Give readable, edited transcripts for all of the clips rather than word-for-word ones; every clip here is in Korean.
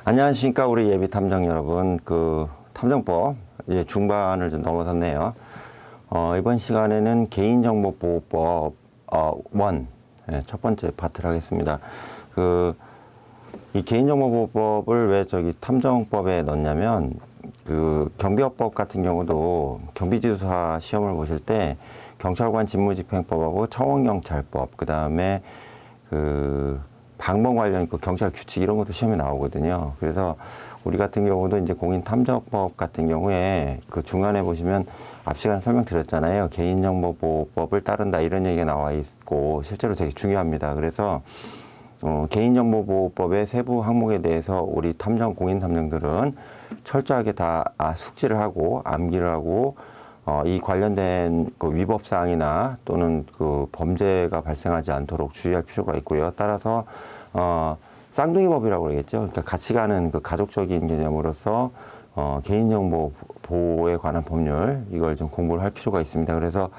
안녕하십니까, 우리 예비 탐정 여러분. 탐정법 이제 중반을 좀 넘어섰네요. 이번 시간에는 개인정보보호법 첫 번째 파트를 하겠습니다. 이 개인정보보호법을 왜 탐정법에 넣냐면, 경비업법 같은 경우도 경비지도사 시험을 보실 때 경찰관 직무집행법하고 청원경찰법, 그 다음에 방법 관련 경찰 규칙 이런 것도 시험에 나오거든요. 그래서 우리 같은 경우도 이제 공인탐정법 같은 경우에 중간에 보시면 앞 시간에 설명드렸잖아요. 개인정보보호법을 따른다 이런 얘기가 나와 있고 실제로 되게 중요합니다. 그래서 개인정보보호법의 세부 항목에 대해서 우리 공인탐정들은 철저하게 다 숙지를 하고 암기를 하고 이 관련된 위법사항이나 또는 범죄가 발생하지 않도록 주의할 필요가 있고요. 따라서 쌍둥이법이라고 그러겠죠. 그러니까 같이 가는 가족적인 개념으로서 개인정보 보호에 관한 법률 이걸 좀 공부를 할 필요가 있습니다. 그래서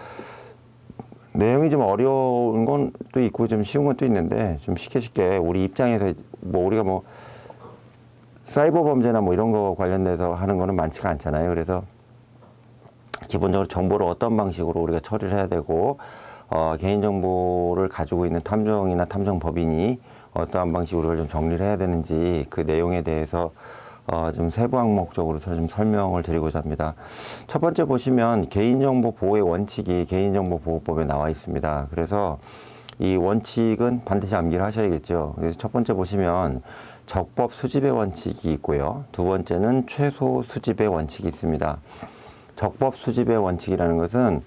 내용이 좀 어려운 건 또 있고 좀 쉬운 건 또 있는데 좀 쉽게 우리 입장에서 우리가 사이버 범죄나 이런 거 관련돼서 하는 거는 많지가 않잖아요. 그래서 기본적으로 정보를 어떤 방식으로 우리가 처리를 해야 되고 개인정보를 가지고 있는 탐정이나 탐정법인이 어떠한 방식으로 좀 정리를 해야 되는지 그 내용에 대해서 좀 세부 항목적으로 좀 설명을 드리고자 합니다. 첫 번째 보시면 개인정보 보호의 원칙이 개인정보보호법에 나와 있습니다. 그래서 이 원칙은 반드시 암기를 하셔야겠죠. 그래서 첫 번째 보시면 적법 수집의 원칙이 있고요. 두 번째는 최소 수집의 원칙이 있습니다. 적법 수집의 원칙이라는 것은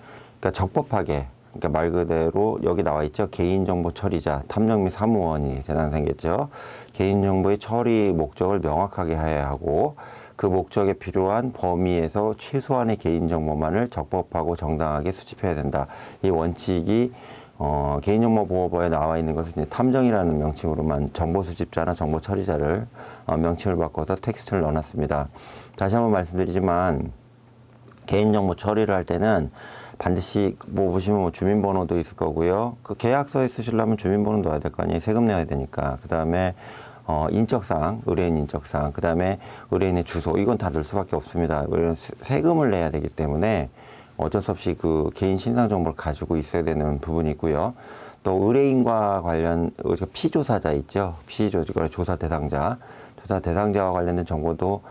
적법하게, 말 그대로 여기 나와 있죠. 개인정보 처리자, 탐정 및 사무원이 생겼죠. 개인정보의 처리 목적을 명확하게 해야 하고 그 목적에 필요한 범위에서 최소한의 개인정보만을 적법하고 정당하게 수집해야 된다. 이 원칙이 개인정보보호법에 나와 있는 것은 이제 탐정이라는 명칭으로만 정보 수집자나 정보 처리자를 명칭을 바꿔서 텍스트를 넣어놨습니다. 다시 한번 말씀드리지만 개인정보 처리를 할 때는 반드시 보시면 주민번호도 있을 거고요. 계약서에 쓰시려면 주민번호 넣어야 될 거 아니에요. 세금 내야 되니까. 그 다음에 인적사항, 의뢰인 인적사항, 그 다음에 의뢰인의 주소, 이건 다 넣을 수밖에 없습니다. 왜냐면 세금을 내야 되기 때문에 어쩔 수 없이 개인 신상 정보를 가지고 있어야 되는 부분이 있고요. 또 의뢰인과 관련 피조사자 있죠. 조사 대상자, 조사 대상자와 관련된 정보도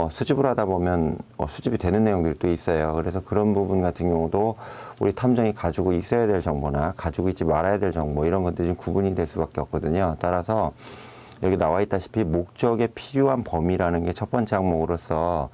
수집을 하다 보면 수집이 되는 내용들이 또 있어요. 그래서 그런 부분 같은 경우도 우리 탐정이 가지고 있어야 될 정보나 가지고 있지 말아야 될 정보 이런 것들이 좀 구분이 될 수밖에 없거든요. 따라서 여기 나와 있다시피 목적에 필요한 범위라는 게 첫 번째 항목으로서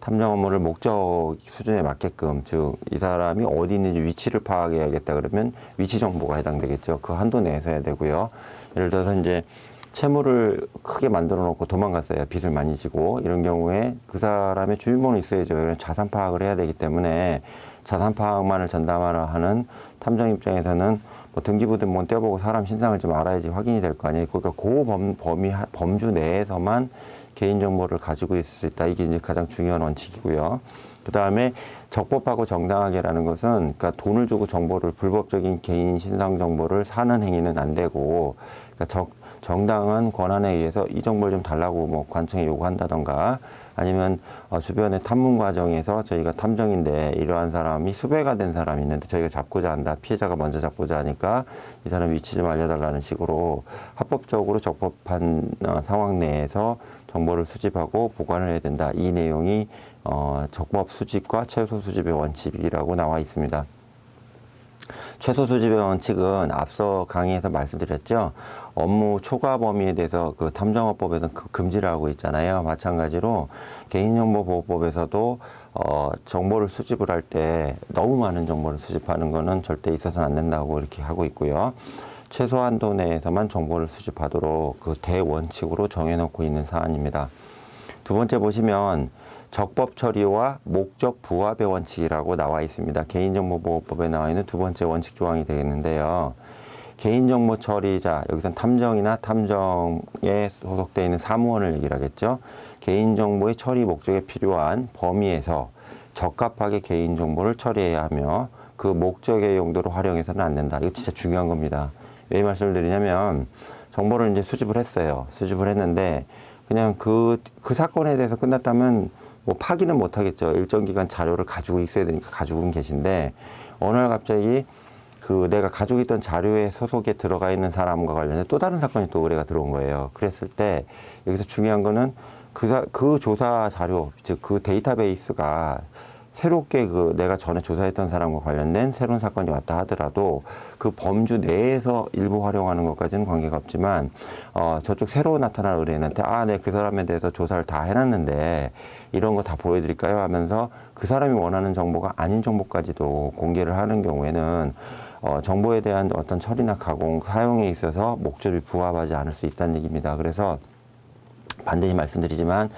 탐정 업무를 목적 수준에 맞게끔, 즉 이 사람이 어디 있는지 위치를 파악해야겠다 그러면 위치 정보가 해당되겠죠. 그 한도 내에서 해야 되고요. 예를 들어서 이제 채무를 크게 만들어 놓고 도망갔어요. 빚을 많이 지고. 이런 경우에 그 사람의 주민번호 있어야죠. 자산 파악을 해야 되기 때문에 자산 파악만을 전담하라 하는 탐정 입장에서는 등기부등본 떼어보고 사람 신상을 좀 알아야지 확인이 될 거 아니에요. 그러니까 범주 내에서만 개인정보를 가지고 있을 수 있다. 이게 이제 가장 중요한 원칙이고요. 그 다음에 적법하고 정당하게라는 것은 돈을 주고 불법적인 개인 신상 정보를 사는 행위는 안 되고, 정당한 권한에 의해서 이 정보를 좀 달라고 관청에 요구한다던가 아니면 주변의 탐문 과정에서 저희가 탐정인데 이러한 사람이 수배가 된 사람이 있는데 저희가 잡고자 한다. 피해자가 먼저 잡고자 하니까 이 사람 위치 좀 알려달라는 식으로 합법적으로 적법한 상황 내에서 정보를 수집하고 보관을 해야 된다. 이 내용이 적법 수집과 최소 수집의 원칙이라고 나와 있습니다. 최소 수집의 원칙은 앞서 강의에서 말씀드렸죠. 업무 초과 범위에 대해서 탐정업법에서는 금지를 하고 있잖아요. 마찬가지로 개인정보보호법에서도 정보를 수집을 할 때 너무 많은 정보를 수집하는 거는 절대 있어서는 안 된다고 이렇게 하고 있고요. 최소 한도 내에서만 정보를 수집하도록 대원칙으로 정해놓고 있는 사안입니다. 두 번째 보시면 적법 처리와 목적 부합의 원칙이라고 나와 있습니다. 개인정보보호법에 나와 있는 두 번째 원칙 조항이 되겠는데요. 개인정보 처리자, 여기선 탐정이나 탐정에 소속되어 있는 사무원을 얘기를 하겠죠. 개인정보의 처리 목적에 필요한 범위에서 적합하게 개인정보를 처리해야 하며 그 목적의 용도로 활용해서는 안 된다. 이거 진짜 중요한 겁니다. 왜 이 말씀을 드리냐면 정보를 이제 수집을 했어요. 수집을 했는데 그냥 그 사건에 대해서 끝났다면 뭐 파기는 못 하겠죠. 일정 기간 자료를 가지고 있어야 되니까 가지고는 계신데 어느 날 갑자기 그 내가 가지고 있던 자료의 소속에 들어가 있는 사람과 관련해 또 다른 사건이 또 의뢰가 들어온 거예요. 그랬을 때 여기서 중요한 거는 그 조사 자료, 즉 그 데이터베이스가 새롭게 그 내가 전에 조사했던 사람과 관련된 새로운 사건이 왔다 하더라도 그 범주 내에서 일부 활용하는 것까지는 관계가 없지만 저쪽 새로 나타난 의뢰인한테 네, 그 사람에 대해서 조사를 다 해놨는데 이런 거 다 보여드릴까요? 하면서 그 사람이 원하는 정보가 아닌 정보까지도 공개를 하는 경우에는 정보에 대한 어떤 처리나 가공, 사용에 있어서 목적이 부합하지 않을 수 있다는 얘기입니다. 그래서 반드시 말씀드리지만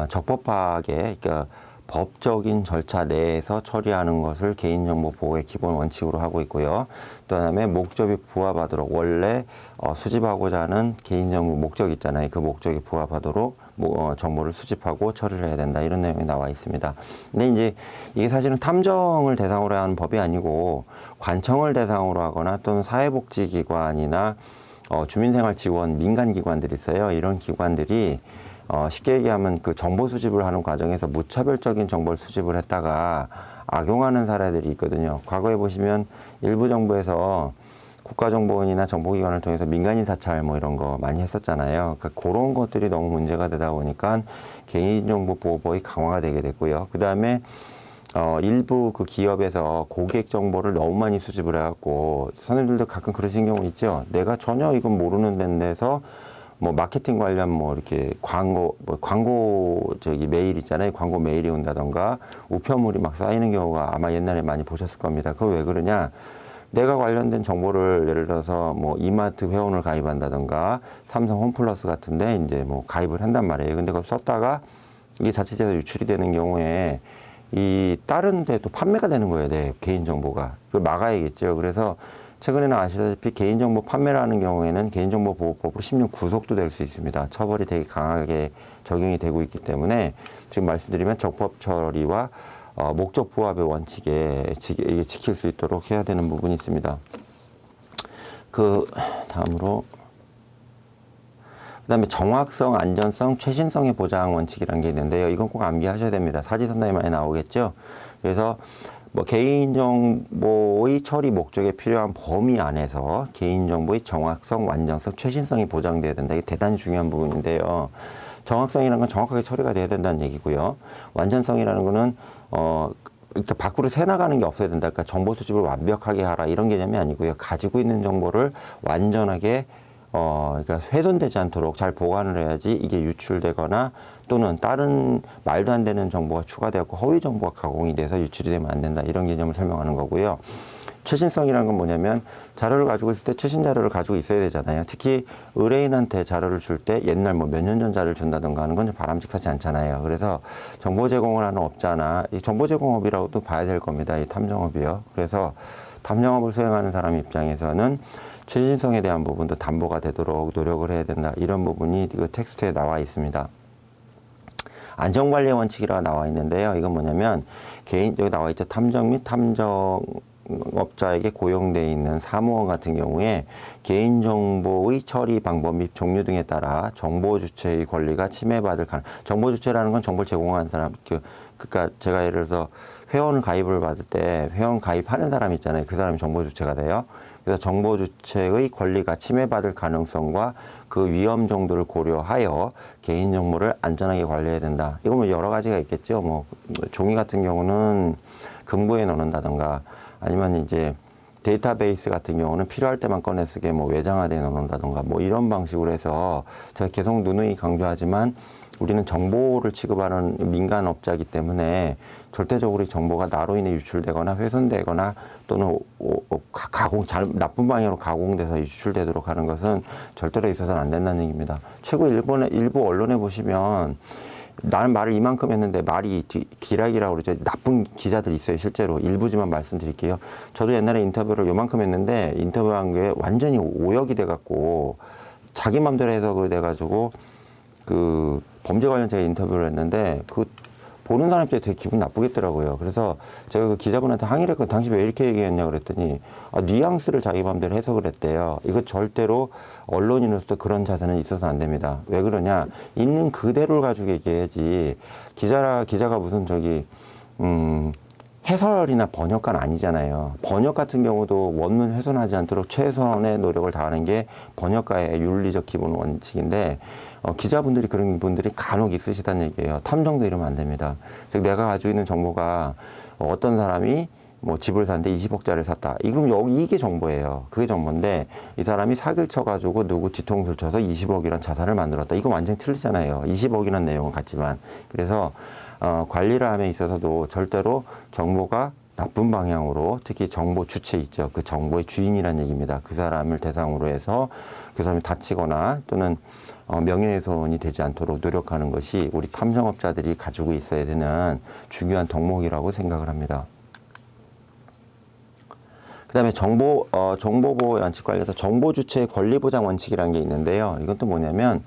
적법하게 그러니까 법적인 절차 내에서 처리하는 것을 개인정보 보호의 기본 원칙으로 하고 있고요. 또 다음에 목적이 부합하도록 원래 수집하고자 하는 개인정보 목적 있잖아요. 그 목적에 부합하도록 정보를 수집하고 처리를 해야 된다. 이런 내용이 나와 있습니다. 근데 이제 이게 사실은 탐정을 대상으로 하는 법이 아니고 관청을 대상으로 하거나 또는 사회복지기관이나 주민생활지원 민간기관들이 있어요. 이런 기관들이 쉽게 얘기하면 그 정보 수집을 하는 과정에서 무차별적인 정보를 수집을 했다가 악용하는 사례들이 있거든요. 과거에 보시면 일부 정부에서 국가정보원이나 정보기관을 통해서 민간인 사찰 뭐 이런 거 많이 했었잖아요. 그러니까 그런 것들이 너무 문제가 되다 보니까 개인정보보호법이 강화가 되게 됐고요. 그 다음에 일부 그 기업에서 고객 정보를 너무 많이 수집을 해갖고 선생님들도 가끔 그러신 경우 있죠. 내가 전혀 이건 모르는 데서 뭐 마케팅 관련 뭐 이렇게 광고 메일 있잖아요. 광고 메일이 온다던가 우편물이 막 쌓이는 경우가 아마 옛날에 많이 보셨을 겁니다. 그거 왜 그러냐? 내가 관련된 정보를 예를 들어서 뭐 이마트 회원을 가입한다던가 삼성 홈플러스 같은데 이제 뭐 가입을 한단 말이에요. 근데 그걸 썼다가 이게 자칫해서 유출이 되는 경우에 이 다른 데 또 판매가 되는 거예요. 내 개인정보가. 그걸 막아야겠죠. 그래서 최근에는 아시다시피 개인정보 판매를 하는 경우에는 개인정보보호법으로 10년 구속도 될 수 있습니다. 처벌이 되게 강하게 적용이 되고 있기 때문에 지금 말씀드리면 적법 처리와 목적 부합의 원칙에 이게 지킬 수 있도록 해야 되는 부분이 있습니다. 그 다음으로 그다음에 정확성, 안전성, 최신성의 보장 원칙이라는 게 있는데요. 이건 꼭 암기하셔야 됩니다. 사지선다에 많이 나오겠죠. 그래서 뭐 개인정보의 처리 목적에 필요한 범위 안에서 개인정보의 정확성, 완전성, 최신성이 보장돼야 된다. 이게 대단히 중요한 부분인데요. 정확성이라는 건 정확하게 처리가 돼야 된다는 얘기고요. 완전성이라는 거는 이렇게 밖으로 새나가는 게 없어야 된다. 그러니까 정보 수집을 완벽하게 하라 이런 개념이 아니고요. 가지고 있는 정보를 완전하게 그러니까 훼손되지 않도록 잘 보관을 해야지 이게 유출되거나 또는 다른 말도 안 되는 정보가 추가되었고 허위 정보가 가공이 돼서 유출이 되면 안 된다. 이런 개념을 설명하는 거고요. 최신성이라는 건 뭐냐면 자료를 가지고 있을 때 최신 자료를 가지고 있어야 되잖아요. 특히 의뢰인한테 자료를 줄 때 옛날 뭐 몇 년 전 자료를 준다던가 하는 건 좀 바람직하지 않잖아요. 그래서 정보 제공을 하는 업자나 이 정보 제공업이라고도 봐야 될 겁니다. 이 탐정업이요. 그래서 탐정업을 수행하는 사람 입장에서는 최신성에 대한 부분도 담보가 되도록 노력을 해야 된다. 이런 부분이 그 텍스트에 나와 있습니다. 안전관리의 원칙이라고 나와 있는데요. 이건 뭐냐면 여기 나와 있죠. 탐정 및 탐정업자에게 고용되어 있는 사무원 같은 경우에 개인정보의 처리 방법 및 종류 등에 따라 정보 주체의 권리가 침해받을 정보 주체라는 건 정보를 제공하는 사람. 그러니까 제가 예를 들어서 회원 가입을 받을 때 회원 가입하는 사람 있잖아요. 그 사람이 정보 주체가 돼요. 그래서 정보 주체의 권리가 침해받을 가능성과 그 위험 정도를 고려하여 개인정보를 안전하게 관리해야 된다. 이거 뭐 여러 가지가 있겠죠. 뭐 종이 같은 경우는 금고에 넣는다던가 아니면 이제 데이터베이스 같은 경우는 필요할 때만 꺼내 쓰게 뭐 외장하드에 넣는다던가 뭐 이런 방식으로 해서 제가 계속 누누이 강조하지만 우리는 정보를 취급하는 민간업자이기 때문에 절대적으로 이 정보가 나로 인해 유출되거나 훼손되거나 또는 나쁜 방향으로 가공돼서 유출되도록 하는 것은 절대로 있어서는 안 된다는 얘기입니다. 최고 일부 언론에 보시면 나는 말을 이만큼 했는데 말이 기락이라고 그러죠. 나쁜 기자들이 있어요. 실제로 일부지만 말씀드릴게요. 저도 옛날에 인터뷰를 요만큼 했는데 인터뷰한 게 완전히 오역이 돼갖고 자기 맘대로 해석을 돼가지고 그 범죄 관련 제가 인터뷰를 했는데 그 보는 사람 입장에 되게 기분 나쁘겠더라고요. 그래서 제가 그 기자분한테 항의를 했거든요. 당신 왜 이렇게 얘기했냐 그랬더니 뉘앙스를 자기 맘대로 해석을 했대요. 이거 절대로 언론인으로서 그런 자세는 있어서 안 됩니다. 왜 그러냐? 있는 그대로를 가지고 얘기해야지. 기자가 무슨 해설이나 번역가는 아니잖아요. 번역 같은 경우도 원문 훼손하지 않도록 최선의 노력을 다하는 게 번역가의 윤리적 기본 원칙인데 기자분들이 그런 분들이 간혹 있으시다는 얘기예요. 탐정도 이러면 안 됩니다. 즉 내가 가지고 있는 정보가 어떤 사람이 뭐 집을 샀는데 20억짜리 샀다. 그럼 이게 정보예요. 그게 정보인데 이 사람이 사기를 쳐가지고 누구 뒤통수를 쳐서 20억이란 자산을 만들었다. 이거 완전히 틀리잖아요. 20억이라는 내용은 같지만. 그래서 관리를 함에 있어서도 절대로 정보가 나쁜 방향으로 특히 정보 주체 있죠. 그 정보의 주인이라는 얘기입니다. 그 사람을 대상으로 해서 그 사람이 다치거나 또는 명예훼손이 되지 않도록 노력하는 것이 우리 탐정업자들이 가지고 있어야 되는 중요한 덕목이라고 생각을 합니다. 그 다음에 정보보호 원칙 관련해서 정보주체의 권리보장 원칙이라는 게 있는데요. 이건 또 뭐냐면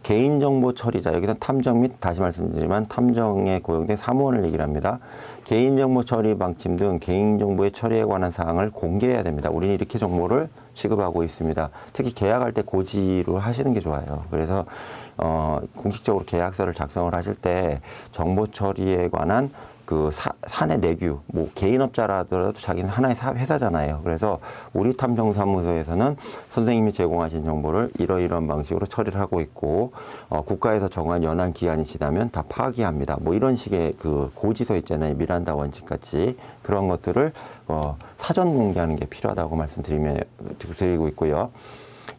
개인정보 처리자, 여기서 탐정 및 다시 말씀드리지만 탐정에 고용된 사무원을 얘기를 합니다. 개인정보 처리 방침 등 개인정보의 처리에 관한 사항을 공개해야 됩니다. 우리는 이렇게 정보를 취급하고 있습니다. 특히 계약할 때 고지를 하시는 게 좋아요. 그래서 공식적으로 계약서를 작성을 하실 때 정보 처리에 관한 그 사내 내규, 뭐 개인업자라도 자기는 하나의 회사잖아요. 그래서 우리 탐정사무소에서는 선생님이 제공하신 정보를 이러이러한 방식으로 처리를 하고 있고 국가에서 정한 연한 기한이 지나면 다 파기합니다. 뭐 이런 식의 그 고지서 있잖아요. 미란다 원칙같이 그런 것들을 사전 공개하는 게 필요하다고 말씀드리고 있고요.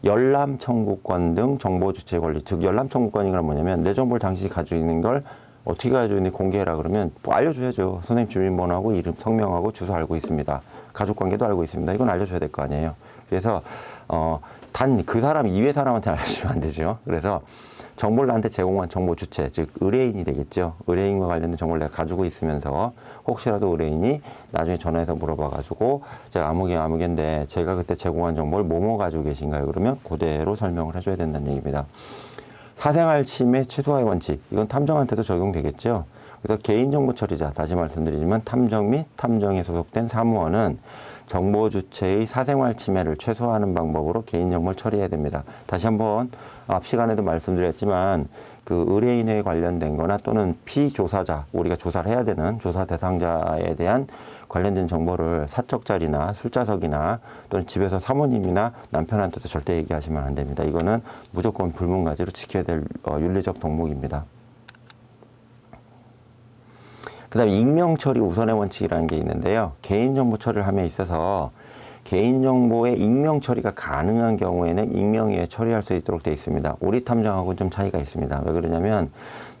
열람 청구권 등 정보 주체 권리, 즉 열람 청구권이란 뭐냐면 내 정보를 당신이 가지고 있는 걸 어떻게 가지고 있는지 공개해라 그러면 뭐 알려줘야죠. 선생님 주민번호하고 이름, 성명하고 주소 알고 있습니다. 가족관계도 알고 있습니다. 이건 알려줘야 될 거 아니에요. 그래서 단 그 사람 이외 사람한테 알려주면 안 되죠. 그래서 정보를 나한테 제공한 정보 주체, 즉 의뢰인이 되겠죠. 의뢰인과 관련된 정보를 내가 가지고 있으면서 혹시라도 의뢰인이 나중에 전화해서 물어봐가지고 제가 아무개인데 제가 그때 제공한 정보를 뭐뭐 가지고 계신가요? 그러면 그대로 설명을 해줘야 된다는 얘기입니다. 사생활 침해 최소화의 원칙, 이건 탐정한테도 적용되겠죠. 그래서 개인정보 처리자, 다시 말씀드리지만 탐정 및 탐정에 소속된 사무원은 정보 주체의 사생활 침해를 최소화하는 방법으로 개인정보를 처리해야 됩니다. 다시 한번 앞 시간에도 말씀드렸지만 그 의뢰인에 관련된 거나 또는 피조사자, 우리가 조사를 해야 되는 조사 대상자에 대한 관련된 정보를 사적자리나 술자석이나 또는 집에서 사모님이나 남편한테도 절대 얘기하시면 안 됩니다. 이거는 무조건 불문가지로 지켜야 될 윤리적 덕목입니다. 그 다음에 익명처리 우선의 원칙이라는 게 있는데요. 개인정보 처리를 함에 있어서 개인정보의 익명처리가 가능한 경우에는 익명에 처리할 수 있도록 되어 있습니다. 우리 탐정하고는 좀 차이가 있습니다. 왜 그러냐면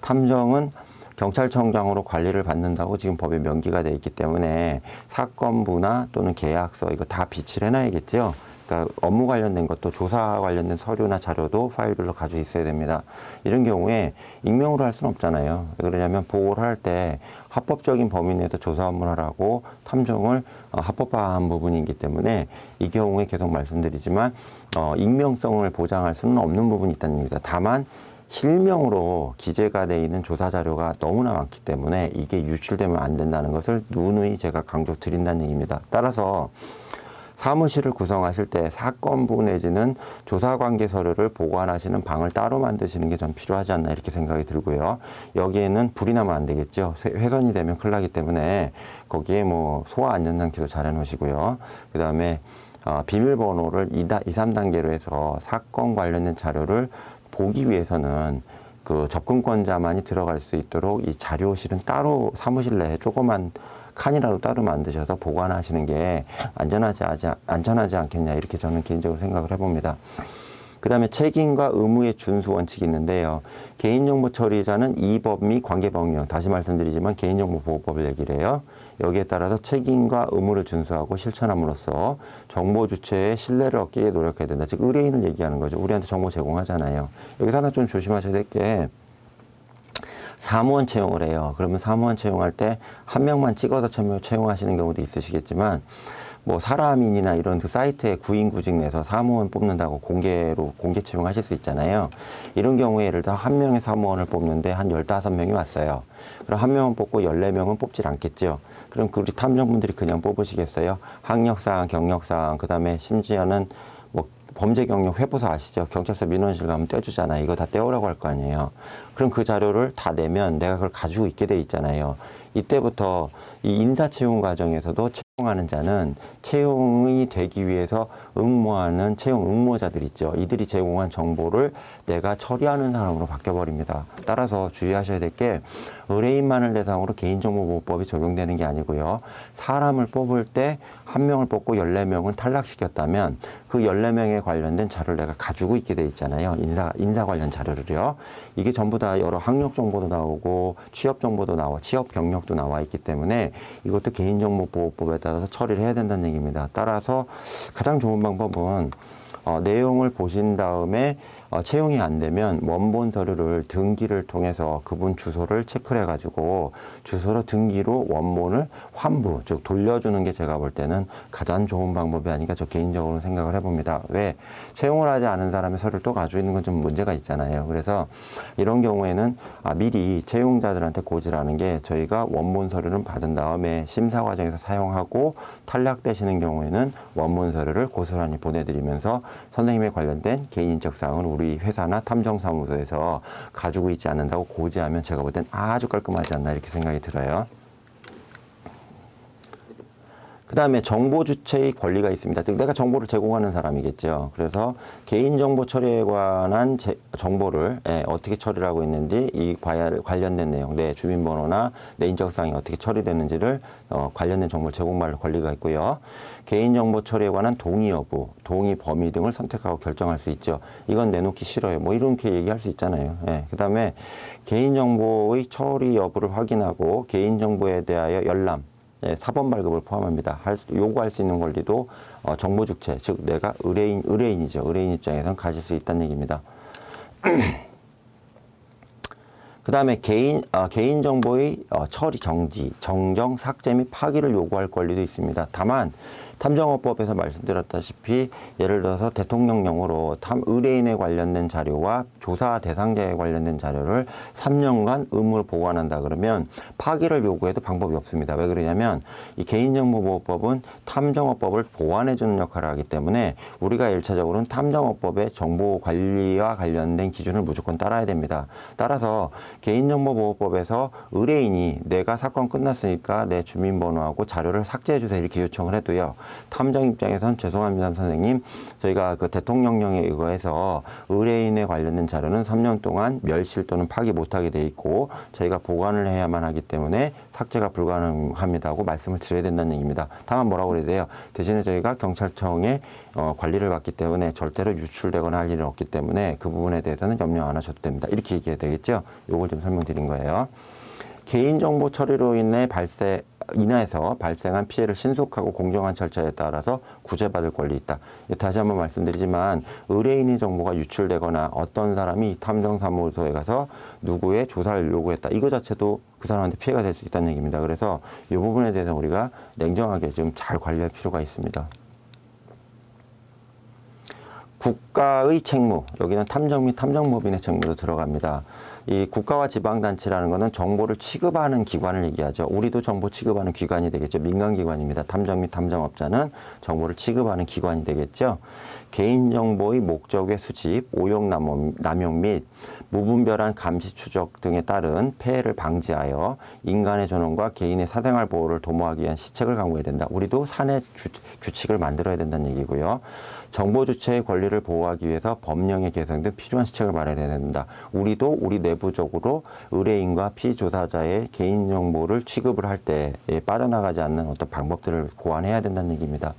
탐정은 경찰청장으로 관리를 받는다고 지금 법에 명기가 되어 있기 때문에 사건부나 또는 계약서 이거 다 비치를 해놔야겠죠. 그러니까 업무 관련된 것도 조사 관련된 서류나 자료도 파일별로 가지고 있어야 됩니다. 이런 경우에 익명으로 할 수는 없잖아요. 왜 그러냐면 보고를 할 때 합법적인 범위 내에서 조사 업무를 하라고 탐정을 합법화한 부분이기 때문에 이 경우에 계속 말씀드리지만 익명성을 보장할 수는 없는 부분이 있다는 얘기입니다. 다만 실명으로 기재가 되어 있는 조사 자료가 너무나 많기 때문에 이게 유출되면 안 된다는 것을 누누이 제가 강조드린다는 얘기입니다. 따라서 사무실을 구성하실 때 사건부 내지는 조사관계 서류를 보관하시는 방을 따로 만드시는 게 좀 필요하지 않나 이렇게 생각이 들고요. 여기에는 불이 나면 안 되겠죠. 훼손이 되면 큰일 나기 때문에 거기에 뭐 소화 안전장치도 잘 해놓으시고요. 그 다음에 비밀번호를 2, 3단계로 해서 사건 관련된 자료를 보기 위해서는 그 접근권자만이 들어갈 수 있도록 이 자료실은 따로 사무실 내에 조그만 칸이라도 따로 만드셔서 보관하시는 게 안전하지 않겠냐 이렇게 저는 개인적으로 생각을 해봅니다. 그 다음에 책임과 의무의 준수 원칙이 있는데요. 개인정보 처리자는 이 법 및 관계법령, 다시 말씀드리지만 개인정보보호법을 얘기를 해요. 여기에 따라서 책임과 의무를 준수하고 실천함으로써 정보 주체의 신뢰를 얻기 위해 노력해야 된다. 즉 의뢰인을 얘기하는 거죠. 우리한테 정보 제공하잖아요. 여기서 하나 좀 조심하셔야 될 게 사무원 채용을 해요. 그러면 사무원 채용할 때 한 명만 찍어서 채용하시는 경우도 있으시겠지만 뭐 사람인이나 이런 그 사이트에 구인구직 내서 사무원 뽑는다고 공개 채용하실 수 있잖아요. 이런 경우에 예를 들어 한 명의 사무원을 뽑는데 한 15명이 왔어요. 그럼 한 명은 뽑고 14명은 뽑질 않겠죠. 그럼 우리 탐정분들이 그냥 뽑으시겠어요? 학력사항, 경력사항, 그 다음에 심지어는 뭐 범죄 경력 회부서 아시죠? 경찰서 민원실 가면 떼주잖아요. 이거 다 떼오라고 할 거 아니에요. 그럼 그 자료를 다 내면 내가 그걸 가지고 있게 돼 있잖아요. 이때부터 이 인사 채용 과정에서도 채용하는 자는 채용이 되기 위해서 응모하는 채용 응모자들 있죠. 이들이 제공한 정보를 내가 처리하는 사람으로 바뀌어버립니다. 따라서 주의하셔야 될 게 의뢰인만을 대상으로 개인정보보호법이 적용되는 게 아니고요. 사람을 뽑을 때 한 명을 뽑고 14명은 탈락시켰다면 그 14명에 관련된 자료를 내가 가지고 있게 돼 있잖아요. 인사 관련 자료를요. 이게 전부 다 여러 학력 정보도 나오고 취업 정보도 나와, 취업 경력도 나와 있기 때문에 이것도 개인정보보호법에 따라서 처리를 해야 된다는 얘기입니다. 따라서 가장 좋은 방법은 내용을 보신 다음에 채용이 안 되면 원본 서류를 등기를 통해서 그분 주소를 체크를 해가지고 주소로 등기로 원본을 환부, 즉 돌려주는 게 제가 볼 때는 가장 좋은 방법이 아닌가 저 개인적으로 생각을 해봅니다. 왜? 채용을 하지 않은 사람의 서류를 또 가지고 있는 건 좀 문제가 있잖아요. 그래서 이런 경우에는 미리 채용자들한테 고지라는 게 저희가 원본 서류를 받은 다음에 심사 과정에서 사용하고 탈락되시는 경우에는 원본 서류를 고스란히 보내드리면서 선생님에 관련된 개인적 사항을 우리 회사나 탐정사무소에서 가지고 있지 않는다고 고지하면 제가 볼 땐 아주 깔끔하지 않나 이렇게 생각이 들어요. 그 다음에 정보 주체의 권리가 있습니다. 즉 내가 정보를 제공하는 사람이겠죠. 그래서 개인정보 처리에 관한 정보를 어떻게 처리를 하고 있는지 이 관련된 내용, 내 주민번호나 내 인적사항이 어떻게 처리되는지를 관련된 정보를 제공할 권리가 있고요. 개인정보 처리에 관한 동의 여부, 동의 범위 등을 선택하고 결정할 수 있죠. 이건 내놓기 싫어요. 뭐 이렇게 얘기할 수 있잖아요. 그 다음에 개인정보의 처리 여부를 확인하고 개인정보에 대하여 열람, 사본 발급을 포함합니다. 요구할 수 있는 권리도 정보 주체, 즉 내가 의뢰인이죠. 의뢰인 입장에서는 가질 수 있다는 얘기입니다. 그 다음에 개인정보의 처리 정지, 정정, 삭제 및 파기를 요구할 권리도 있습니다. 다만 탐정업법에서 말씀드렸다시피 예를 들어서 대통령령으로 의뢰인에 관련된 자료와 조사 대상자에 관련된 자료를 3년간 의무를 보관한다 그러면 파기를 요구해도 방법이 없습니다. 왜 그러냐면 이 개인정보보호법은 탐정업법을 보완해주는 역할을 하기 때문에 우리가 1차적으로는 탐정업법의 정보관리와 관련된 기준을 무조건 따라야 됩니다. 따라서 개인정보보호법에서 의뢰인이 내가 사건 끝났으니까 내 주민번호하고 자료를 삭제해주세요 이렇게 요청을 해도요. 탐정 입장에서는 죄송합니다 선생님, 저희가 그 대통령령에 의거해서 의뢰인에 관련된 자료는 3년 동안 멸실 또는 파기 못하게 돼 있고 저희가 보관을 해야만 하기 때문에 삭제가 불가능합니다고 말씀을 드려야 된다는 얘기입니다. 다만 뭐라고 그래야 돼요? 대신에 저희가 경찰청에 관리를 받기 때문에 절대로 유출되거나 할 일은 없기 때문에 그 부분에 대해서는 염려 안 하셔도 됩니다. 이렇게 얘기해야 되겠죠? 요걸 좀 설명드린 거예요. 개인정보 처리로 인해서 발생한 피해를 신속하고 공정한 절차에 따라서 구제받을 권리 있다. 다시 한번 말씀드리지만 의뢰인의 정보가 유출되거나 어떤 사람이 탐정사무소에 가서 누구의 조사를 요구했다. 이거 자체도 그 사람한테 피해가 될 수 있다는 얘기입니다. 그래서 이 부분에 대해서 우리가 냉정하게 좀 잘 관리할 필요가 있습니다. 국가의 책무, 여기는 탐정 및 탐정법인의 책무도 들어갑니다. 이 국가와 지방단체라는 것은 정보를 취급하는 기관을 얘기하죠. 우리도 정보 취급하는 기관이 되겠죠. 민간기관입니다. 탐정 및 탐정업자는 정보를 취급하는 기관이 되겠죠. 개인정보의 목적의 수집, 오용남용 및 무분별한 감시 추적 등에 따른 폐해를 방지하여 인간의 존엄과 개인의 사생활 보호를 도모하기 위한 시책을 강구해야 된다. 우리도 사내 규칙을 만들어야 된다는 얘기고요. 정보 주체의 권리를 보호하기 위해서 법령의 개정 등 필요한 시책을 마련해야 된다. 우리도 우리 내부적으로 의뢰인과 피조사자의 개인정보를 취급을 할 때 빠져나가지 않는 어떤 방법들을 고안해야 된다는 얘기입니다.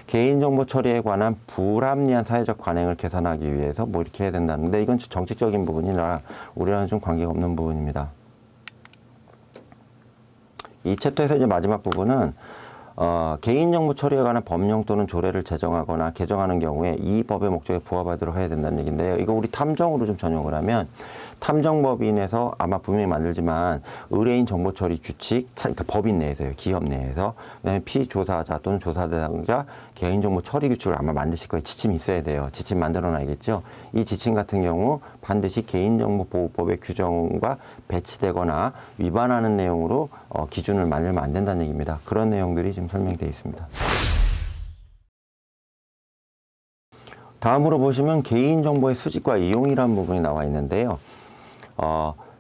개인정보 처리에 관한 불합리한 사회적 관행을 개선하기 위해서 뭐 이렇게 해야 된다는데 이건 정책적인 부분이라 우리랑은 좀 관계가 없는 부분입니다. 이 챕터에서 이제 마지막 부분은 개인정보 처리에 관한 법령 또는 조례를 제정하거나 개정하는 경우에 이 법의 목적에 부합하도록 해야 된다는 얘기인데요. 이거 우리 탐정으로 좀 전용을 하면 탐정법인에서 아마 분명히 만들지만 의뢰인 정보 처리 규칙, 그러니까 법인 내에서요, 기업 내에서, 그다음에 피조사자 또는 조사 대상자 개인정보 처리 규칙을 아마 만드실 거예요. 지침이 있어야 돼요. 지침 만들어놔야겠죠. 이 지침 같은 경우 반드시 개인정보보호법의 규정과 배치되거나 위반하는 내용으로 기준을 만들면 안 된다는 얘기입니다. 그런 내용들이 지금 설명되어 있습니다. 다음으로 보시면 개인정보의 수집과 이용이라는 부분이 나와 있는데요.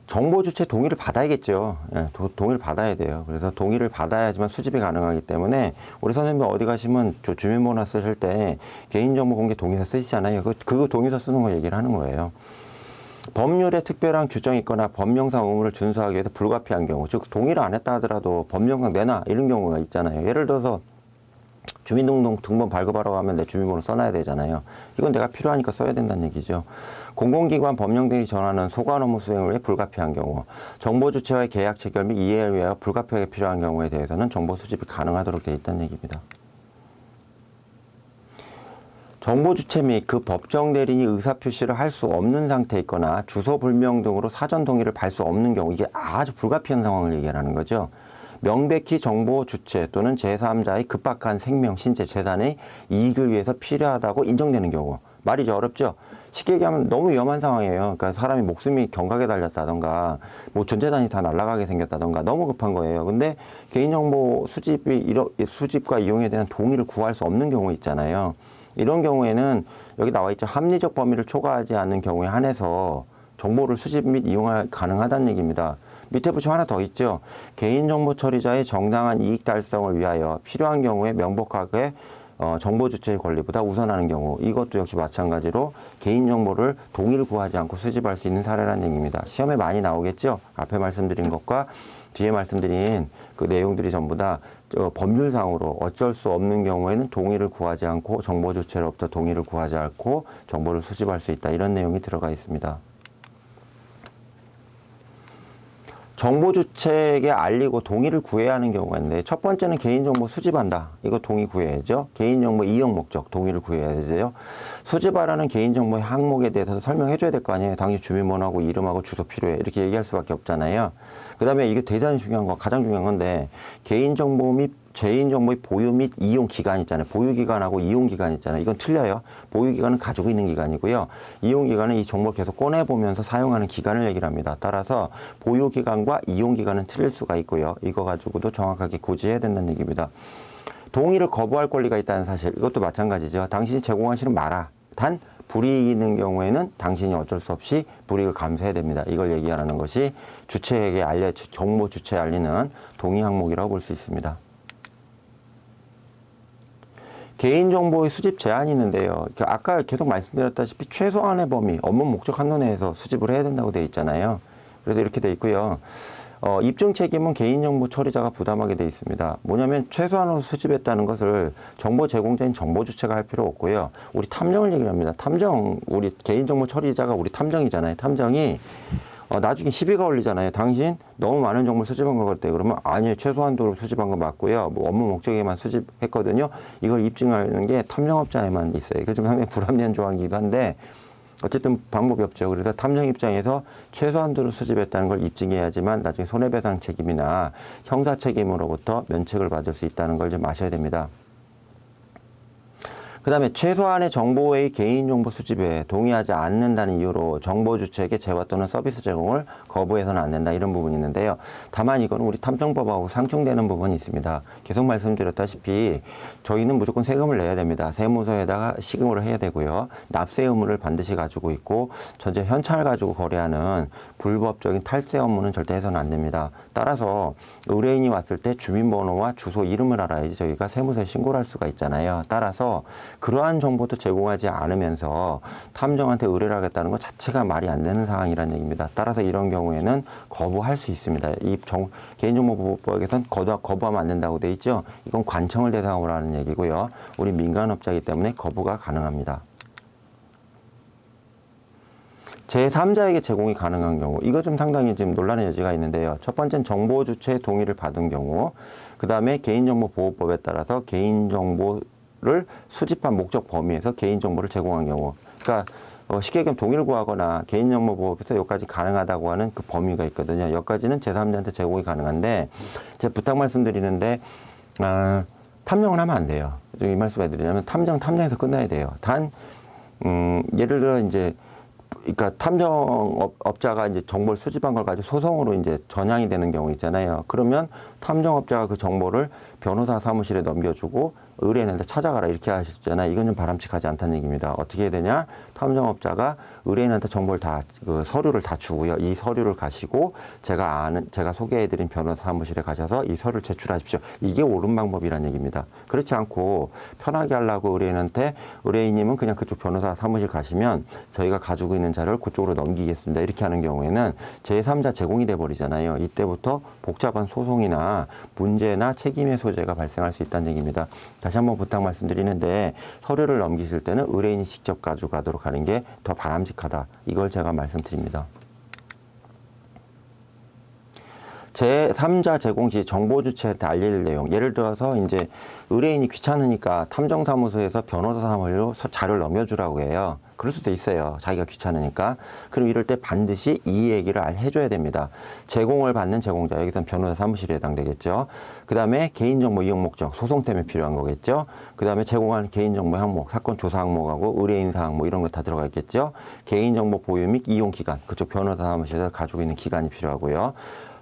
정보 주체 동의를 받아야겠죠. 예, 동의를 받아야 돼요. 그래서 동의를 받아야지만 수집이 가능하기 때문에 우리 선생님 어디 가시면 주민번호 쓰실 때 개인정보 공개 동의서 쓰시잖아요. 그 동의서 쓰는 거 얘기를 하는 거예요. 법률에 특별한 규정이 있거나 법령상 의무를 준수하기 위해서 불가피한 경우, 즉 동의를 안 했다 하더라도 법령상 내놔 이런 경우가 있잖아요. 예를 들어서 주민등본 발급하러 가면 내 주민번호 써놔야 되잖아요. 이건 내가 필요하니까 써야 된다는 얘기죠. 공공기관 법령 등이 전하는 소관 업무 수행을 위해 불가피한 경우, 정보 주체와의 계약 체결 및 이해를 위하여 불가피하게 필요한 경우에 대해서는 정보 수집이 가능하도록 되어 있다는 얘기입니다. 정보 주체 및 그 법정 대리인이 의사표시를 할 수 없는 상태에 있거나 주소 불명 등으로 사전 동의를 받을 수 없는 경우, 이게 아주 불가피한 상황을 얘기하는 거죠. 명백히 정보 주체 또는 제3자의 급박한 생명, 신체, 재산의 이익을 위해서 필요하다고 인정되는 경우. 말이 좀 어렵죠? 쉽게 얘기하면 너무 위험한 상황이에요. 그러니까 사람이 목숨이 경각에 달렸다던가 뭐 전재산이 다 날아가게 생겼다던가 너무 급한 거예요. 근데 개인정보 수집과 이용에 대한 동의를 구할 수 없는 경우 있잖아요. 이런 경우에는 여기 나와 있죠. 합리적 범위를 초과하지 않는 경우에 한해서 정보를 수집 및 이용할 가능하다는 얘기입니다. 밑에 보시면 하나 더 있죠. 개인정보 처리자의 정당한 이익 달성을 위하여 필요한 경우에 명백하게 정보 주체의 권리보다 우선하는 경우, 이것도 역시 마찬가지로 개인정보를 동의를 구하지 않고 수집할 수 있는 사례라는 얘기입니다. 시험에 많이 나오겠죠. 앞에 말씀드린 것과 뒤에 말씀드린 그 내용들이 전부 다 법률상으로 어쩔 수 없는 경우에는 동의를 구하지 않고 정보 주체로부터 동의를 구하지 않고 정보를 수집할 수 있다. 이런 내용이 들어가 있습니다. 정보 주체에게 알리고 동의를 구해야 하는 경우가 있는데, 첫 번째는 개인정보 수집한다. 이거 동의 구해야죠. 개인정보 이용 목적 동의를 구해야 되죠. 수집하라는 개인정보의 항목에 대해서 설명해 줘야 될 거 아니에요. 당신 주민번호하고 이름하고 주소 필요해. 이렇게 얘기할 수밖에 없잖아요. 그 다음에 이게 대단히 중요한 거, 가장 중요한 건데, 개인정보 및 개인정보의 보유 및 이용 기간 있잖아요. 보유기간하고 이용기간 있잖아요. 이건 틀려요. 보유기간은 가지고 있는 기간이고요. 이용기간은 이 정보를 계속 꺼내보면서 사용하는 기간을 얘기를 합니다. 따라서 보유기간과 이용기간은 틀릴 수가 있고요. 이거 가지고도 정확하게 고지해야 된다는 얘기입니다. 동의를 거부할 권리가 있다는 사실, 이것도 마찬가지죠. 당신이 제공하시는 마라. 단 불이익이 있는 경우에는 당신이 어쩔 수 없이 불이익을 감수해야 됩니다. 이걸 얘기하는 것이 주체에게 정보 주체에 알리는 동의 항목이라고 볼 수 있습니다. 개인정보의 수집 제한이 있는데요. 아까 계속 말씀드렸다시피 최소한의 범위, 업무 목적 한도 내에서 수집을 해야 된다고 되어 있잖아요. 그래서 이렇게 되어 있고요. 입증 책임은 개인정보 처리자가 부담하게 되어 있습니다. 뭐냐면 최소한으로 수집했다는 것을 정보 제공자인 정보 주체가 할 필요 없고요. 우리 탐정을 얘기를 합니다. 탐정, 우리 개인정보 처리자가 우리 탐정이잖아요. 탐정이 나중에 시비가 걸리잖아요. 당신 너무 많은 정보를 수집한 것 같아요. 그러면 아니에요. 최소한도로 수집한 거 맞고요. 뭐 업무 목적에만 수집했거든요. 이걸 입증하는 게 탐정업자에만 있어요. 이게 좀 상당히 불합리한 조항이기도 한데 어쨌든 방법이 없죠. 그래서 탐정 입장에서 최소한도로 수집했다는 걸 입증해야지만 나중에 손해배상 책임이나 형사 책임으로부터 면책을 받을 수 있다는 걸 좀 아셔야 됩니다. 그 다음에 최소한의 정보의 개인정보 수집에 동의하지 않는다는 이유로 정보 주체에게 재화 또는 서비스 제공을 거부해서는 안 된다. 이런 부분이 있는데요. 다만 이건 우리 탐정법하고 상충되는 부분이 있습니다. 계속 말씀드렸다시피 저희는 무조건 세금을 내야 됩니다. 세무서에다가 시금을 해야 되고요. 납세 의무를 반드시 가지고 있고 전체 현찰 가지고 거래하는 불법적인 탈세 업무는 절대 해서는 안 됩니다. 따라서 의뢰인이 왔을 때 주민번호와 주소 이름을 알아야지 저희가 세무서에 신고를 할 수가 있잖아요. 따라서 그러한 정보도 제공하지 않으면서 탐정한테 의뢰를 하겠다는 것 자체가 말이 안 되는 상황이라는 얘기입니다. 따라서 이런 경우에는 거부할 수 있습니다. 이 개인정보보호법에서는 거부하면 안 된다고 돼 있죠. 이건 관청을 대상으로 하는 얘기고요. 우리 민간업자이기 때문에 거부가 가능합니다. 제3자에게 제공이 가능한 경우, 이거 좀 상당히 지금 논란의 여지가 있는데요. 첫 번째는 정보 주체의 동의를 받은 경우, 그 다음에 개인정보보호법에 따라서 개인정보를 수집한 목적 범위에서 개인정보를 제공한 경우. 그러니까 쉽게 얘기하면 동의를 구하거나 개인정보보호법에서 여기까지 가능하다고 하는 그 범위가 있거든요. 여기까지는 제3자한테 제공이 가능한데 제가 부탁 말씀드리는데 탐정을 하면 안 돼요. 이 말씀 해드리냐면 탐정에서 끝나야 돼요. 단 예를 들어 이제 그러니까 탐정업자가 이제 정보를 수집한 걸 가지고 소송으로 이제 전향이 되는 경우 있잖아요. 그러면 탐정업자가 그 정보를 변호사 사무실에 넘겨주고 의뢰인한테 찾아가라 이렇게 하셨잖아요. 이건 좀 바람직하지 않다는 얘기입니다. 어떻게 해야 되냐? 탐정업자가 의뢰인한테 정보를 그 서류를 다 주고요. 이 서류를 가시고 제가 소개해드린 변호사 사무실에 가셔서 이 서류를 제출하십시오. 이게 옳은 방법이라는 얘기입니다. 그렇지 않고 편하게 하려고 의뢰인님은 그냥 그쪽 변호사 사무실 가시면 저희가 가지고 있는 자료를 그쪽으로 넘기겠습니다. 이렇게 하는 경우에는 제3자 제공이 돼 버리잖아요. 이때부터 복잡한 소송이나 문제나 책임의 소재가 발생할 수 있다는 얘기입니다. 다시 한번 부탁 말씀드리는데 서류를 넘기실 때는 의뢰인이 직접 가져가도록 하는 게 더 바람직하다. 이걸 제가 말씀드립니다. 제3자 제공 시 정보 주체한테 알릴 내용. 예를 들어서 이제 의뢰인이 귀찮으니까 탐정사무소에서 변호사 사무실로 자료를 넘겨주라고 해요. 그럴 수도 있어요. 자기가 귀찮으니까. 그럼 이럴 때 반드시 이 얘기를 해줘야 됩니다. 제공을 받는 제공자. 여기서는 변호사 사무실에 해당되겠죠. 그 다음에 개인정보 이용 목적, 소송 때문에 필요한 거겠죠. 그 다음에 제공하는 개인정보 항목, 사건 조사 항목하고 의뢰인 사항 뭐 이런 거 다 들어가 있겠죠. 개인정보 보유 및 이용 기간, 그쪽 변호사 사무실에서 가지고 있는 기간이 필요하고요.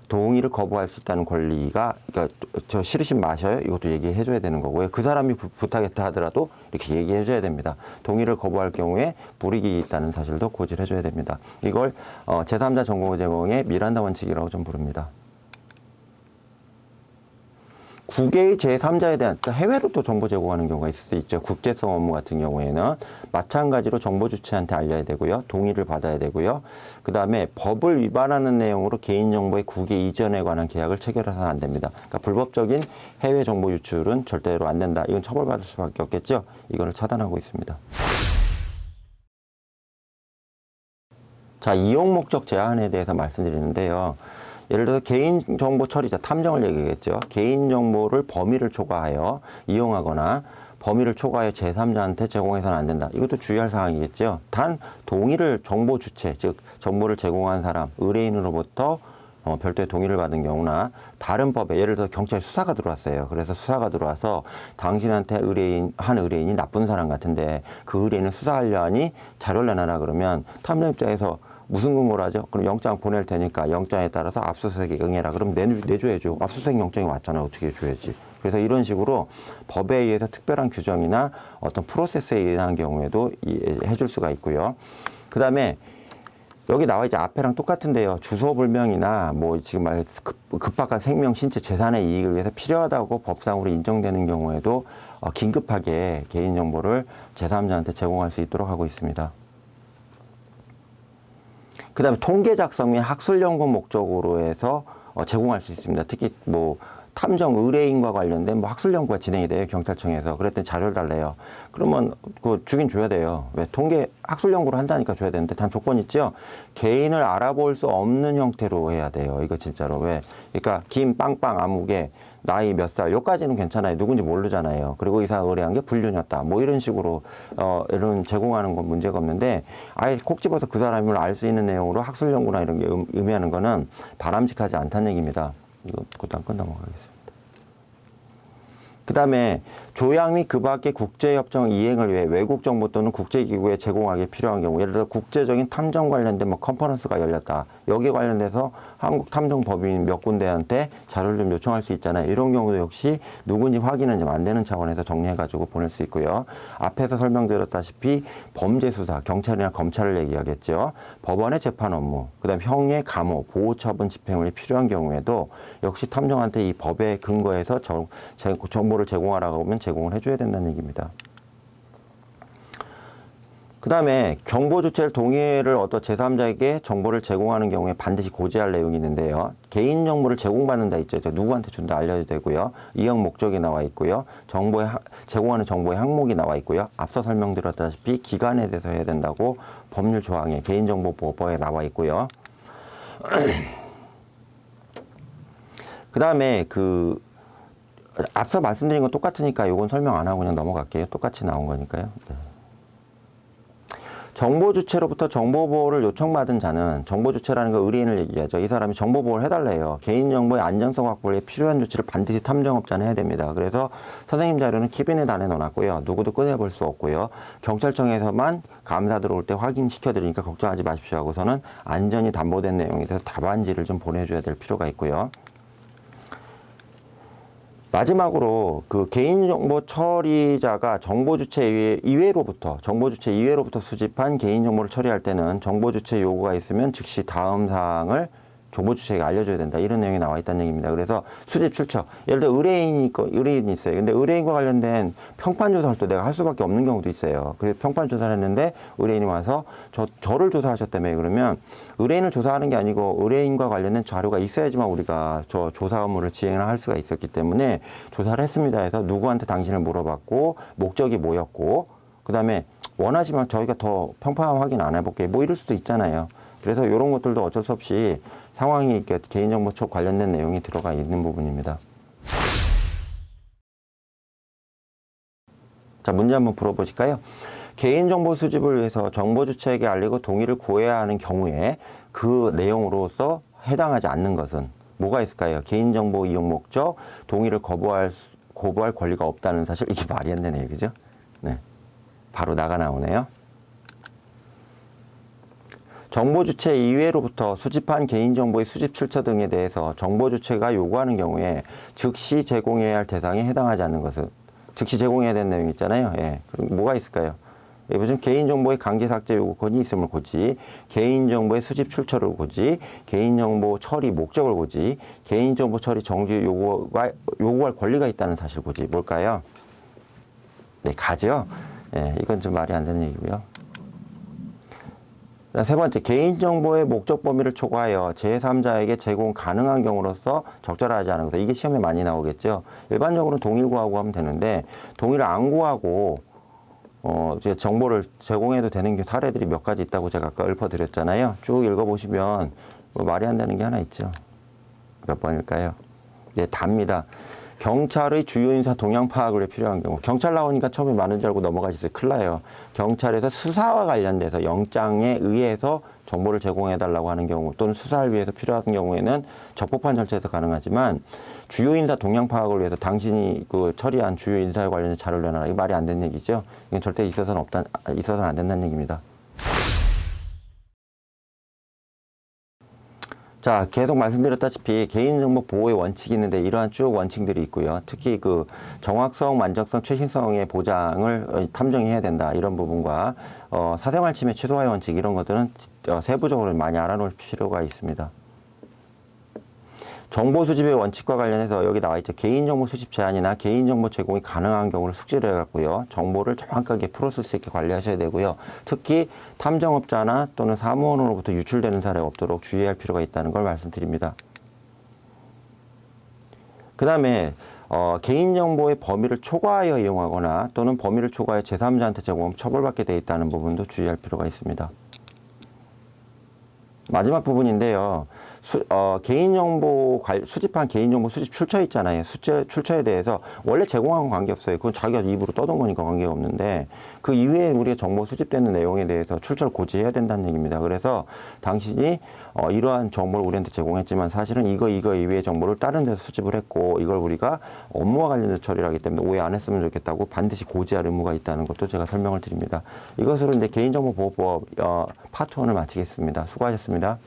동의를 거부할 수 있다는 권리가, 그러니까 저 싫으시면 마셔요. 이것도 얘기해 줘야 되는 거고요. 그 사람이 부탁했다 하더라도 이렇게 얘기해 줘야 됩니다. 동의를 거부할 경우에 불이익이 있다는 사실도 고지를 해줘야 됩니다. 이걸 제3자 정보 제공의 미란다 원칙이라고 좀 부릅니다. 국외의 제3자에 대한, 그러니까 해외로 또 정보 제공하는 경우가 있을 수 있죠. 국제성 업무 같은 경우에는 마찬가지로 정보 주체한테 알려야 되고요. 동의를 받아야 되고요. 그 다음에 법을 위반하는 내용으로 개인정보의 국외 이전에 관한 계약을 체결해서는 안 됩니다. 그러니까 불법적인 해외 정보 유출은 절대로 안 된다. 이건 처벌받을 수밖에 없겠죠. 이거를 차단하고 있습니다. 자, 이용 목적 제한에 대해서 말씀드리는데요. 예를 들어서 개인정보 처리자, 탐정을 얘기하겠죠. 개인정보를 범위를 초과하여 이용하거나 범위를 초과하여 제3자한테 제공해서는 안 된다. 이것도 주의할 사항이겠죠. 단 동의를 정보 주체, 즉 정보를 제공한 사람, 의뢰인으로부터 별도의 동의를 받은 경우나 다른 법에 예를 들어 경찰 수사가 들어왔어요. 그래서 수사가 들어와서 당신한테 한 의뢰인이 나쁜 사람 같은데 그 의뢰인을 수사하려 하니 자료를 내놔라 그러면 탐정 입장에서 무슨 근거로 하죠? 그럼 영장 보낼 테니까 영장에 따라서 압수수색에 응해라. 그럼 내줘야죠. 압수수색 영장이 왔잖아요. 어떻게 해줘야지. 그래서 이런 식으로 법에 의해서 특별한 규정이나 어떤 프로세스에 의한 경우에도 해줄 수가 있고요. 그 다음에 여기 나와 있죠. 앞에랑 똑같은데요. 주소불명이나 뭐 지금 말해서 급박한 생명, 신체, 재산의 이익을 위해서 필요하다고 법상으로 인정되는 경우에도 긴급하게 개인정보를 제3자한테 제공할 수 있도록 하고 있습니다. 그 다음에 통계 작성 및 학술 연구 목적으로 해서 제공할 수 있습니다. 특히 뭐 탐정 의뢰인과 관련된 뭐 학술 연구가 진행이 돼요. 경찰청에서. 그랬더니 자료를 달래요. 그러면 그거 주긴 줘야 돼요. 왜? 통계 학술 연구를 한다니까 줘야 되는데 단 조건 있죠. 개인을 알아볼 수 없는 형태로 해야 돼요. 이거 진짜로. 왜? 그러니까 김빵빵 아무개 나이 몇 살, 요까지는 괜찮아요. 누군지 모르잖아요. 그리고 이 사람 의뢰한 게 불륜이었다. 뭐 이런 식으로, 이런 제공하는 건 문제가 없는데, 아예 콕 집어서 그 사람을 알 수 있는 내용으로 학술 연구나 이런 게 의미하는 거는 바람직하지 않다는 얘기입니다. 이거 곧단 끝 넘어가겠습니다. 그 다음에 조약 및 그 밖의 국제협정 이행을 위해 외국 정보 또는 국제기구에 제공하기 필요한 경우, 예를 들어 국제적인 탐정 관련된 뭐 컨퍼런스가 열렸다. 여기에 관련돼서 한국 탐정 법인 몇 군데한테 자료를 좀 요청할 수 있잖아요. 이런 경우도 역시 누군지 확인은 좀 안 되는 차원에서 정리해가지고 보낼 수 있고요. 앞에서 설명드렸다시피 범죄 수사, 경찰이나 검찰을 얘기하겠죠. 법원의 재판 업무, 그 다음 형의 감호, 보호처분 집행이 필요한 경우에도 역시 탐정한테 이 법의 근거에서 정보를 제공하라고 하면 제공을 해줘야 된다는 얘기입니다. 그 다음에 정보 주체를 동의를 얻어 제3자에게 정보를 제공하는 경우에 반드시 고지할 내용이 있는데요. 개인정보를 제공받는다 있죠. 누구한테 준다 알려야 되고요. 이용 목적이 나와 있고요. 제공하는 정보의 항목이 나와 있고요. 앞서 설명드렸다시피 기간에 대해서 해야 된다고 법률 조항에 개인정보보호법에 나와 있고요. 그 다음에 앞서 말씀드린 건 똑같으니까 이건 설명 안 하고 그냥 넘어갈게요. 똑같이 나온 거니까요. 네. 정보 주체로부터 정보 보호를 요청받은 자는 정보 주체라는 거 의뢰인을 얘기하죠. 이 사람이 정보 보호를 해달래요. 개인정보의 안정성 확보에 필요한 조치를 반드시 탐정업자는 해야 됩니다. 그래서 선생님 자료는 키비넷 안에 넣어놨고요. 누구도 꺼내볼 수 없고요. 경찰청에서만 감사 들어올 때 확인시켜 드리니까 걱정하지 마십시오 하고서는 안전이 담보된 내용에 대해서 답안지를 좀 보내줘야 될 필요가 있고요. 마지막으로 그 개인정보 처리자가 정보주체 이외로부터 수집한 개인정보를 처리할 때는 정보주체 요구가 있으면 즉시 다음 사항을 정보주체에게 알려줘야 된다. 이런 내용이 나와 있다는 얘기입니다. 그래서 수집 출처. 예를 들어 의뢰인이 있어요. 근데 의뢰인과 관련된 평판조사를 또 내가 할 수밖에 없는 경우도 있어요. 그래서 평판조사를 했는데 의뢰인이 와서 저를 조사하셨다며. 그러면 의뢰인을 조사하는 게 아니고 의뢰인과 관련된 자료가 있어야지만 우리가 저 조사 업무를 진행을 할 수가 있었기 때문에 조사를 했습니다 해서 누구한테 당신을 물어봤고 목적이 뭐였고 그다음에 원하지만 저희가 더 평판 확인 안 해볼게 뭐 이럴 수도 있잖아요. 그래서 이런 것들도 어쩔 수 없이 상황이 개인정보 쪽 관련된 내용이 들어가 있는 부분입니다. 자, 문제 한번 풀어보실까요? 개인정보 수집을 위해서 정보주체에게 알리고 동의를 구해야 하는 경우에 그 내용으로서 해당하지 않는 것은 뭐가 있을까요? 개인정보 이용 목적, 동의를 거부할 권리가 없다는 사실. 이게 말이 안 되네요. 그죠? 네. 바로 나오네요. 정보주체 이외로부터 수집한 개인정보의 수집 출처 등에 대해서 정보주체가 요구하는 경우에 즉시 제공해야 할 대상에 해당하지 않는 것은 즉시 제공해야 되는 내용이 있잖아요. 예. 그럼 뭐가 있을까요? 요즘 개인정보의 강제 삭제 요구권이 있음을 고지, 개인정보의 수집 출처를 고지, 개인정보 처리 목적을 고지, 개인정보 처리 정지 요구할 권리가 있다는 사실 고지. 뭘까요? 네, 가죠. 예, 이건 좀 말이 안 되는 얘기고요. 세 번째, 개인정보의 목적 범위를 초과하여 제3자에게 제공 가능한 경우로서 적절하지 않은 것. 이게 시험에 많이 나오겠죠. 일반적으로 동의를 구하고 하면 되는데 동의를 안 구하고 이제 정보를 제공해도 되는 사례들이 몇 가지 있다고 제가 아까 읊어드렸잖아요. 쭉 읽어보시면 뭐 말이 안 되는 게 하나 있죠. 몇 번일까요? 네, 답니다. 경찰의 주요 인사 동향 파악을 위해 필요한 경우. 경찰 나오니까 처음에 많은 줄 알고 넘어가셨어요. 큰일 나요. 경찰에서 수사와 관련돼서 영장에 의해서 정보를 제공해달라고 하는 경우 또는 수사를 위해서 필요한 경우에는 적법한 절차에서 가능하지만 주요 인사 동향 파악을 위해서 당신이 그 처리한 주요 인사에 관련된 자료를 내놔라. 이거 말이 안 되는 얘기죠. 이건 절대 있어서는 안 된다는 얘기입니다. 자, 계속 말씀드렸다시피 개인정보 보호의 원칙이 있는데 이러한 쭉 원칙들이 있고요. 특히 그 정확성, 만족성, 최신성의 보장을 탐정해야 된다. 이런 부분과 사생활 침해 최소화의 원칙 이런 것들은 세부적으로 많이 알아놓을 필요가 있습니다. 정보 수집의 원칙과 관련해서 여기 나와 있죠. 개인정보 수집 제한이나 개인정보 제공이 가능한 경우를 숙지를 해갖고요. 정보를 정확하게 풀었을 수 있게 관리하셔야 되고요. 특히 탐정업자나 또는 사무원으로부터 유출되는 사례가 없도록 주의할 필요가 있다는 걸 말씀드립니다. 그 다음에 개인정보의 범위를 초과하여 이용하거나 또는 범위를 초과하여 제3자한테 제공하면 처벌받게 돼 있다는 부분도 주의할 필요가 있습니다. 마지막 부분인데요. 수집한 개인정보 수집 출처 있잖아요. 출처에 대해서 원래 제공한 건 관계없어요. 그건 자기가 입으로 떠든 거니까 관계가 없는데 그 이외에 우리가 정보 수집되는 내용에 대해서 출처를 고지해야 된다는 얘기입니다. 그래서 당신이 이러한 정보를 우리한테 제공했지만 사실은 이거 이외의 정보를 다른 데서 수집을 했고 이걸 우리가 업무와 관련해서 처리를 하기 때문에 오해 안 했으면 좋겠다고 반드시 고지할 의무가 있다는 것도 제가 설명을 드립니다. 이것으로 이제 개인정보보호법 파트 1을 마치겠습니다. 수고하셨습니다.